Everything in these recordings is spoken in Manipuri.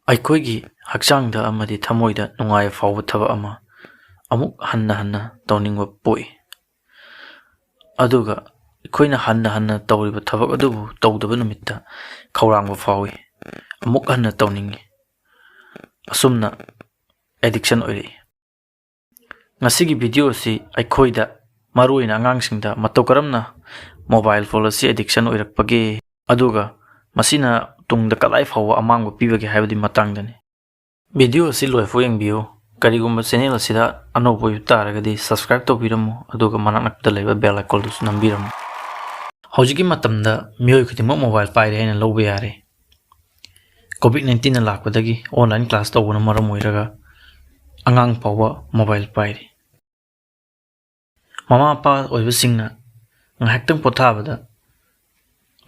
ꯑꯩꯈꯣꯏꯒꯤ ꯍꯛꯆꯥꯡꯗ ꯑꯃꯗꯤ ꯊꯃꯣꯏꯗ ꯅꯨꯡꯉꯥꯏꯕ ꯐꯥꯎꯕ ꯊꯕꯛ ꯑꯃ ꯑꯃꯨꯛ ꯍꯟꯅ ꯍꯟꯅ ꯇꯧꯅꯤꯡꯕ ꯄꯣꯛꯏ꯫ ꯑꯗꯨꯒ ꯑꯩꯈꯣꯏꯅ ꯍꯟꯅ ꯍꯟꯅ ꯇꯧꯔꯤꯕ ꯊꯕꯛ ꯑꯗꯨꯕꯨ ꯇꯧꯗꯕ ꯅꯨꯃꯤꯠꯇ ꯈꯧꯔꯥꯡꯕ ꯐꯥꯎꯏ, ꯑꯃꯨꯛ ꯍꯟꯅ ꯇꯧꯅꯤꯡꯏ꯫ ꯑꯁꯨꯝꯅ ꯑꯦꯗꯤꯛꯁꯟ ꯑꯣꯏꯔꯛꯏ꯫ ꯉꯁꯤꯒꯤ ꯚꯤꯗꯤꯑꯣ ꯑꯁꯤ ꯑꯩꯈꯣꯏꯗ, ꯃꯔꯨꯑꯣꯏꯅ ꯑꯉꯥꯡꯁꯤꯡꯗ, ꯃꯇꯧ ꯀꯔꯝꯅ ꯃꯣꯕꯥꯏꯜ ꯐꯣꯟ ꯑꯁꯤ ꯑꯦꯗꯤꯛꯁꯟ ꯑꯣꯏꯔꯛꯄꯒꯦ, ꯑꯗꯨꯒ ꯃꯁꯤꯅ ꯇꯨꯡꯗ ꯀꯗꯥꯏ ꯐꯥꯎꯕ ꯑꯃꯥꯡꯕ ꯄꯤꯕꯒꯦ ꯍꯥꯏꯕꯒꯤ ꯃꯇꯥꯡꯗꯅꯤ꯫ ꯚꯤꯗꯤꯑꯣ ꯑꯁꯤ ꯂꯣꯏꯐꯥꯎ ꯌꯦꯡꯕꯤꯌꯨ꯫ ꯀꯔꯤꯒꯨꯝꯕ ꯆꯦꯅꯦꯜ ꯑꯁꯤꯗ ꯑꯅꯧꯕ ꯑꯣꯏꯕ ꯇꯥꯔꯒꯗꯤ ꯁꯕꯁꯀ꯭ꯔꯥꯏꯕ ꯇꯧꯕꯤꯔꯝꯃꯨ, ꯑꯗꯨꯒ ꯃꯅꯥꯛ ꯅꯛꯄꯗ ꯂꯩꯕ ꯕꯦꯜ ꯑꯥꯏꯀꯣꯟꯗꯨꯁꯨ ꯅꯝꯕꯤꯔꯝꯃꯨ꯫ ꯍꯧꯖꯤꯛꯀꯤ ꯃꯇꯝꯗ ꯃꯤꯑꯣꯏ ꯈꯨꯗꯤꯡꯃꯛ ꯃꯣꯕꯥꯏꯜ ꯄꯥꯏꯔꯦ ꯍꯥꯏꯅ ꯂꯧꯕ ꯌꯥꯔꯦ꯫ ꯀꯣꯚꯤꯗ-19ꯅ ꯂꯥꯛꯄꯗꯒꯤ ꯑꯣꯟꯂꯥꯏꯟ ꯀ꯭ꯂꯥꯁ ꯇꯧꯕꯅ ꯃꯔꯝ ꯑꯣꯏꯔꯒ ꯑꯉꯥꯡ ꯐꯥꯎꯕ ꯃꯣꯕꯥꯏꯜ ꯄꯥꯏꯔꯤ꯫ ꯃꯃꯥ-ꯃꯄꯥ ꯑꯣꯏꯕꯁꯤꯡꯅ ꯉꯥꯏꯍꯥꯛꯇꯪ ꯄꯣꯊꯥꯕꯗ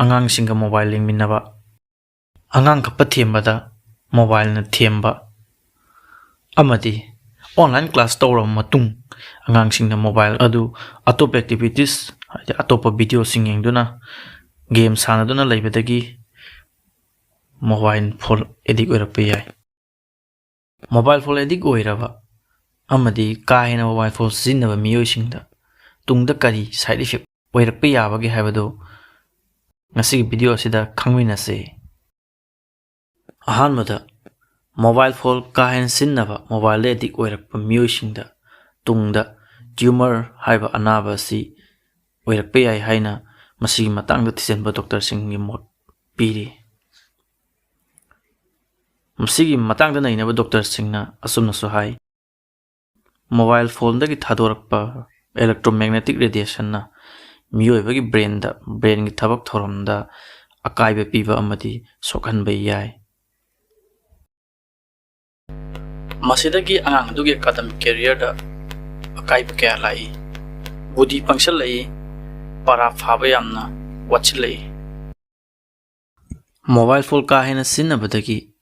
ꯑꯉꯥꯡꯁꯤꯡꯒ ꯃꯣꯕꯥꯏꯜ ꯌꯦꯡꯃꯤꯟꯅꯕ, ꯑꯉꯥꯡ ꯀꯞꯄ ꯊꯦꯝꯕꯗ ꯃꯣꯕꯥꯏꯜꯅ ꯊꯦꯝꯕ, ꯑꯃꯗꯤ ꯑꯣꯟꯂꯥꯏꯟ ꯀ꯭ꯂꯥꯁ ꯇꯧꯔꯕ ꯃꯇꯨꯡ ꯑꯉꯥꯡꯁꯤꯡꯅ ꯃꯣꯕꯥꯏꯜ ꯑꯗꯨ ꯑꯇꯣꯞꯄ ꯑꯦꯛꯇꯤꯚꯤꯇꯤꯁ, ꯍꯥꯏꯗꯤ ꯑꯇꯣꯞꯄ ꯚꯤꯗꯤꯑꯣꯁꯤꯡ ꯌꯦꯡꯗꯨꯅ, ꯒꯦꯝ ꯁꯥꯟꯅꯗꯨꯅ ꯂꯩꯕꯗꯒꯤ ꯃꯣꯕꯥꯏꯜ ꯐꯣꯟ ꯑꯦꯗꯤꯛ ꯑꯣꯏꯔꯛꯄ ꯌꯥꯏ꯫ ꯃꯣꯕꯥꯏꯜ ꯐꯣꯟ ꯑꯦꯗꯤꯛ ꯑꯣꯏꯔꯕ ꯑꯃꯗꯤ ꯀꯥ ꯍꯦꯟꯅ ꯃꯣꯕꯥꯏꯜ ꯐꯣꯟ ꯁꯤꯖꯤꯟꯅꯕ ꯃꯤꯑꯣꯏꯁꯤꯡꯗ ꯇꯨꯡꯗ ꯀꯔꯤ ꯁꯥꯏꯠ ꯏꯐꯦꯛ ꯑꯣꯏꯔꯛꯄ ꯌꯥꯕꯒꯦ ꯍꯥꯏꯕꯗꯨ ꯉꯁꯤꯒꯤ ꯚꯤꯗꯤꯑꯣ ꯑꯁꯤꯗ ꯈꯪꯃꯤꯟꯅꯁꯤ꯫ ꯑꯍꯥꯟꯕꯗ, ꯃꯣꯕꯥꯏꯜ ꯐꯣꯟ ꯀꯥ ꯍꯦꯟꯅ ꯁꯤꯖꯤꯟꯅꯕ, ꯃꯣꯕꯥꯏꯜꯗ ꯑꯦꯗꯤꯛ ꯑꯣꯏꯔꯛꯄ ꯃꯤꯑꯣꯏꯁꯤꯡꯗ ꯇꯨꯡꯗ ꯇ꯭ꯌꯨꯃꯔ ꯍꯥꯏꯕ ꯑꯅꯥꯕ ꯑꯁꯤ ꯑꯣꯏꯔꯛꯄ ꯌꯥꯏ ꯍꯥꯏꯅ ꯃꯁꯤꯒꯤ ꯃꯇꯥꯡꯗ ꯊꯤꯖꯤꯟꯕ ꯗꯣꯛꯇꯔꯁꯤꯡꯒꯤ ꯃꯣꯠ ꯄꯤꯔꯤ꯫ ꯃꯁꯤꯒꯤ ꯃꯇꯥꯡꯗ ꯅꯩꯅꯕ ꯗꯣꯛꯇꯔꯁꯤꯡꯅ ꯑꯁꯨꯝꯅꯁꯨ ꯍꯥꯏ: ꯃꯣꯕꯥꯏꯜ ꯐꯣꯟꯗꯒꯤ ꯊꯥꯗꯣꯔꯛꯄ ꯏꯂꯦꯛꯇ꯭ꯔꯣꯃꯦꯒꯅꯦꯇꯤꯛ ꯔꯦꯗꯤꯌꯦꯁꯟꯅ ꯃꯤꯑꯣꯏꯕꯒꯤ ꯕ꯭ꯔꯦꯟꯒꯤ ꯊꯕꯛ ꯊꯧꯔꯝꯗ ꯑꯀꯥꯏꯕ ꯄꯤꯕ ꯑꯃꯗꯤ ꯁꯣꯛꯍꯟꯕ ꯌꯥꯏ꯫ ꯃꯁꯤꯗꯒꯤ ꯑꯉꯥꯡ ꯑꯗꯨꯒꯤ ꯑꯦꯀꯥꯗꯦꯃꯤꯛ ꯀꯦꯔꯤꯌꯔꯗ ꯑꯀꯥꯏꯕ ꯀꯌꯥ ꯂꯥꯛꯏ, ꯕꯨꯙꯤ ꯄꯪꯁꯤꯜꯂꯛꯏ, ꯄꯔꯥ ꯐꯥꯕ ꯌꯥꯝꯅ ꯋꯥꯠꯁꯤꯜꯂꯛꯏ꯫ ꯃꯣꯕꯥꯏꯜ ꯐꯣꯟ ꯀꯥ ꯍꯦꯟꯅ ꯁꯤꯖꯤꯟꯅꯕꯗꯒꯤ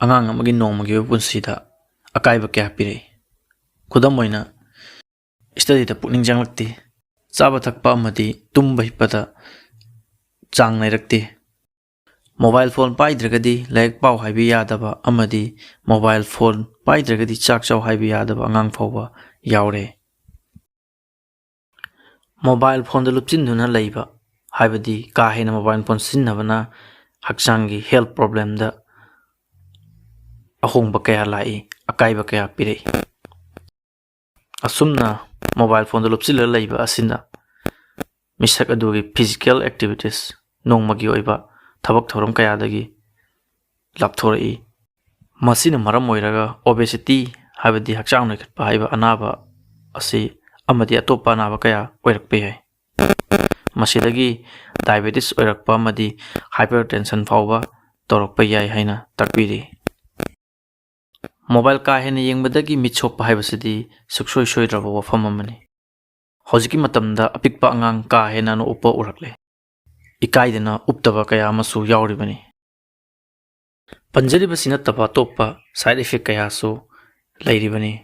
ꯑꯉꯥꯡ ꯑꯃꯒꯤ ꯅꯣꯡꯃꯒꯤ ꯑꯣꯏꯕ ꯄꯨꯟꯁꯤꯗ ꯑꯀꯥꯏꯕ ꯀꯌꯥ ꯄꯤꯔꯛꯏ꯫ ꯈꯨꯗꯝ ꯑꯣꯏꯅ, ꯁ꯭ꯇꯗꯤꯗ ꯄꯨꯛꯅꯤꯡ ꯆꯪꯂꯛꯇꯦ, ꯆꯥꯕ ꯊꯛꯄ ꯑꯃꯗꯤ ꯇꯨꯝꯕ ꯍꯤꯞꯄꯗ ꯆꯥꯡ ꯅꯥꯏꯔꯛꯇꯦ, ꯃꯣꯕꯥꯏꯜ ꯐꯣꯟ ꯄꯥꯏꯗ꯭ꯔꯒꯗꯤ ꯂꯥꯏꯔꯤꯛ ꯄꯥꯎ ꯍꯥꯏꯕ ꯌꯥꯗꯕ ꯑꯃꯗꯤ ꯃꯣꯕꯥꯏꯜ ꯐꯣꯟ ꯄꯥꯏꯗ꯭ꯔꯒꯗꯤ ꯆꯥꯛ ꯆꯥꯎ ꯍꯥꯏꯕ ꯌꯥꯗꯕ ꯑꯉꯥꯡ ꯐꯥꯎꯕ ꯌꯥꯎꯔꯦ꯫ ꯃꯣꯕꯥꯏꯜ ꯐꯣꯟꯗ ꯂꯨꯞꯆꯤꯟꯗꯨꯅ ꯂꯩꯕ, ꯍꯥꯏꯕꯗꯤ ꯀꯥ ꯍꯦꯟꯅ ꯃꯣꯕꯥꯏꯜ ꯐꯣꯟ ꯁꯤꯖꯤꯟꯅꯕꯅ ꯍꯛꯆꯥꯡꯒꯤ ꯍꯦꯜꯊ ꯄ꯭ꯔꯣꯕ꯭ꯂꯦꯝꯗ ꯑꯍꯣꯡꯕ ꯀꯌꯥ ꯂꯥꯛꯏ, ꯑꯀꯥꯏꯕ ꯀꯌꯥ ꯄꯤꯔꯛꯏ꯫ ꯑꯁꯨꯝꯅ ꯃꯣꯕꯥꯏꯜ ꯐꯣꯟꯗ ꯂꯨꯞꯆꯤꯜꯂꯒ ꯂꯩꯕ ꯑꯁꯤꯅ ꯃꯤꯁꯛ ꯑꯗꯨꯒꯤ ꯐꯤꯖꯤꯀꯦꯜ ꯑꯦꯛꯇꯤꯚꯤꯇꯤꯁ, ꯅꯣꯡꯃꯒꯤ ꯑꯣꯏꯕ ꯊꯕꯛ ꯊꯧꯔꯝ ꯀꯌꯥꯗꯒꯤ ꯂꯥꯞꯊꯣꯔꯛꯏ꯫ ꯃꯁꯤꯅ ꯃꯔꯝ ꯑꯣꯏꯔꯒ ꯑꯣꯕꯦꯁꯤꯇꯤ, ꯍꯥꯏꯕꯗꯤ ꯍꯛꯆꯥꯡ ꯅꯣꯏꯈꯠꯄ ꯍꯥꯏꯕ ꯑꯅꯥꯕ ꯑꯁꯤ ꯑꯃꯗꯤ ꯑꯇꯣꯞꯄ ꯑꯅꯥꯕ ꯀꯌꯥ ꯑꯣꯏꯔꯛꯄ ꯌꯥꯏ꯫ ꯃꯁꯤꯗꯒꯤ ꯗꯥꯏꯕꯦꯇꯤꯁ ꯑꯣꯏꯔꯛꯄ ꯑꯃꯗꯤ ꯍꯥꯏꯄꯔꯇꯦꯟꯁꯟ ꯐꯥꯎꯕ ꯇꯧꯔꯛꯄ ꯌꯥꯏ ꯍꯥꯏꯅ ꯇꯥꯛꯄꯤꯔꯤ꯫ ꯃꯣꯕꯥꯏꯜ ꯀꯥ ꯍꯦꯟꯅ ꯌꯦꯡꯕꯗꯒꯤ ꯃꯤꯠ ꯁꯣꯛꯄ ꯍꯥꯏꯕꯁꯤꯗꯤ ꯁꯨꯡꯁꯣꯏ ꯁꯣꯏꯗ꯭ꯔꯕ ꯋꯥꯐꯝ ꯑꯃꯅꯤ꯫ ꯍꯧꯖꯤꯛꯀꯤ ꯃꯇꯝꯗ ꯑꯄꯤꯛꯄ ꯑꯉꯥꯡ ꯀꯥ ꯍꯦꯟꯅ ꯎꯞꯄ ꯎꯔꯛꯂꯦ, ꯏꯀꯥꯏꯗꯅ ꯎꯞꯇꯕ ꯀꯌꯥ ꯑꯃꯁꯨ ꯌꯥꯎꯔꯤꯕꯅꯤ꯫ ꯄꯟꯖꯔꯤꯕꯁꯤ ꯅꯠꯇꯕ ꯑꯇꯣꯞꯄ ꯁꯥꯏꯠ ꯏꯐꯦꯛ ꯀꯌꯥꯁꯨ ꯂꯩꯔꯤꯕꯅꯤ꯫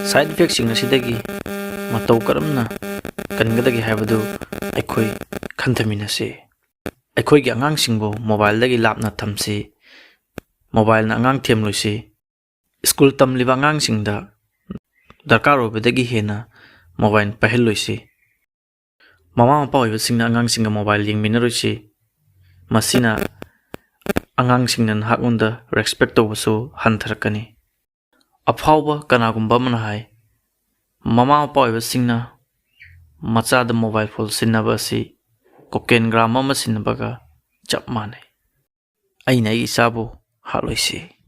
ꯁꯥꯏꯠ ꯏꯐꯦꯛꯁꯤꯡ ꯑꯁꯤꯗꯒꯤ ꯃꯇꯧ ꯀꯔꯝꯅ ꯀꯟꯒꯗꯒꯦ ꯍꯥꯏꯕꯗꯨ ꯑꯩꯈꯣꯏ ꯈꯟꯊꯃꯤꯟꯅꯁꯤ꯫ ꯑꯩꯈꯣꯏꯒꯤ ꯑꯉꯥꯡꯁꯤꯡꯕꯨ ꯃꯣꯕꯥꯏꯜꯗꯒꯤ ꯂꯥꯞꯅ ꯊꯝꯁꯤ, ꯃꯣꯕꯥꯏꯜꯅ ꯑꯉꯥꯡ ꯊꯦꯝꯂꯣꯏꯁꯤ꯫ ꯁ꯭ꯀꯨꯜ ꯇꯝꯂꯤꯕ ꯑꯉꯥꯡꯁꯤꯡꯗ ꯗꯔꯀꯥꯔ ꯑꯣꯏꯕꯗꯒꯤ ꯍꯦꯟꯅ ꯃꯣꯕꯥꯏꯜ ꯄꯥꯏꯍꯜꯂꯣꯏꯁꯤ꯫ ꯃꯃꯥ-ꯃꯄꯥ ꯑꯣꯏꯕꯁꯤꯡꯅ ꯑꯉꯥꯡꯁꯤꯡꯒ ꯃꯣꯕꯥꯏꯜ ꯌꯦꯡꯃꯤꯟꯅꯔꯣꯏꯁꯤ꯫ ꯃꯁꯤꯅ ꯑꯉꯥꯡꯁꯤꯡꯅ ꯅꯍꯥꯛꯉꯣꯟꯗ ꯔꯦꯁꯄꯦꯛ ꯇꯧꯕꯁꯨ ꯍꯟꯊꯔꯛꯀꯅꯤ꯫ ꯑꯐꯥꯎꯕ ꯀꯅꯥꯒꯨꯝꯕ ꯑꯃꯅ ꯍꯥꯏ, ꯃꯃꯥ-ꯃꯄꯥ ꯑꯣꯏꯕꯁꯤꯡꯅ ꯃꯆꯥꯗ ꯃꯣꯕꯥꯏꯜ ꯐꯣꯟ ꯁꯤꯟꯅꯕ ꯑꯁꯤ ꯀꯣꯀꯦꯟ ꯒ꯭ꯔꯥꯝ ꯑꯃ ꯁꯤꯟꯅꯕꯒ ꯆꯞ ꯃꯥꯟꯅꯩ꯫ ꯑꯩꯅ ꯑꯩꯒꯤ ꯏꯆꯥꯕꯨ ꯍꯥꯠꯂꯣꯏꯁꯤ꯫